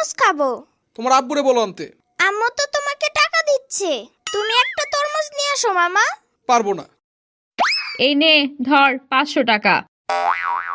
তরমুজ খাবো। তোমার আব্বুরে বলো আনতে। আম্মু তো তোমাকে টাকা দিচ্ছে, তুমি একটা তরমুজ নিয়ে আসো মামা। পারবো না। এই নে ধর 500 টাকা।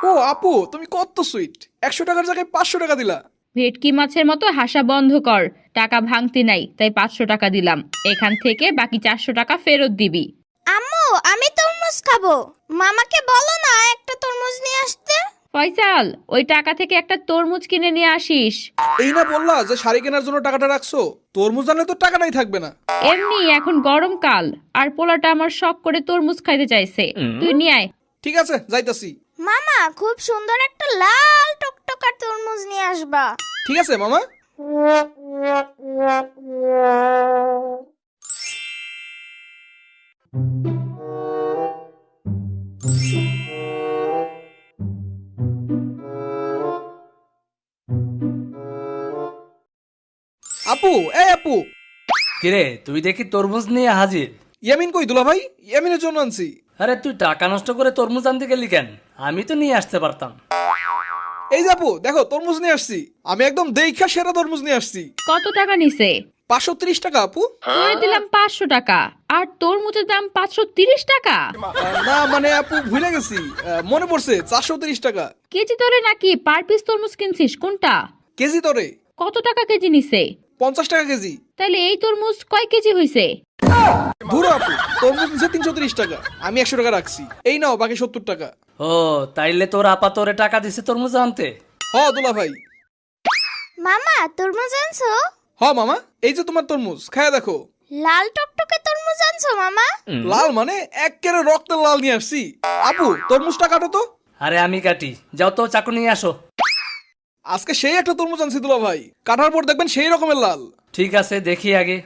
ও আপু, তুমি কত সুইট, 100 টাকার জায়গায় 500 টাকা দিলা। ভেটকি মাছের মতো হাসা বন্ধ কর। টাকা ভাঙতি নাই, তাই 500 টাকা দিলাম। এখান থেকে বাকি 400 টাকা ফেরত দিবি। আম্মু আমি তরমুজ খাবো, মামাকে বলো না একটা তরমুজ নিয়ে আসতে। ফয়সাল, ওই টাকা থেকে একটা তরমুজ কিনে নিয়ে আসিস। এই না বললা যে শাড়ি কেনার জন্য টাকাটা রাখছো, তরমুজ আনলে তো টাকাটাই থাকবে না। এমনি এখন গরমকাল, আর পোলাটা আমার শখ করে তরমুজ খাইতে চাইছে, তুই নিয়ে আয়। ঠিক আছে, যাইতাছি। মামা খুব সুন্দর একটা লাল টকটকার তরমুজ নিয়ে আসবা। ঠিক আছে মামা। আপু, এই আপু। কিরে, তুই দেখি তরমুজ নিয়ে হাজির। ইয়ামিন কই দুলা ভাই? ইয়ামিনের জন্য আনছি। আরে তুই টাকা নষ্ট করে তরমুজ আনতে গেলি কেন? আমি তো নিয়ে আসতে পারতাম। এই যে আপু দেখো, তরমুজ নিয়ে আসছি। আমি একদম দেইখা সেরা তরমুজ নিয়ে আসছি। কত টাকা নিছে? 530 টাকা আপু। তোরে দিলাম 500 টাকা, আর তরমুজের দাম 530 টাকা। না মানে আপু ভুলে গেছি, মনে পড়ছে 430 টাকা। কেজি তোরে নাকি পার পিস তরমুজ কিনছিস কোনটা? কেজি তরে কত টাকা কেজি নিছে? 50 টাকা কেজি। তাইলে এই তরমুজ কয় কেজি হইছে? ধুরো আপু, তরমুজ নিচ্ছে 330 টাকা, আমি 100 টাকা রাখছি। এই নাও বাকি 70 টাকা। ও, তাইলে তোর আপা তোরে টাকা দিছে তরমুজ আনতে? হ দুলা ভাই। মামা তরমুজ আনছো? হ মামা, এই যে তোমার তরমুজ, খায়া দেখো। লাল টকটকে তরমুজ আনছো মামা? লাল মানে একেবারে রক্তের লাল নিয়ে আসছি। আপু তরমুজটা কাটো তো। আরে আমি কাটি, যাও তো চাকু নিয়ে আসো। আজকে সেই একটা তরমুজ আনছি দুলা ভাই, কাটার পর দেখবেন সেই রকমের লাল। ঠিক আছে, দেখি আগে।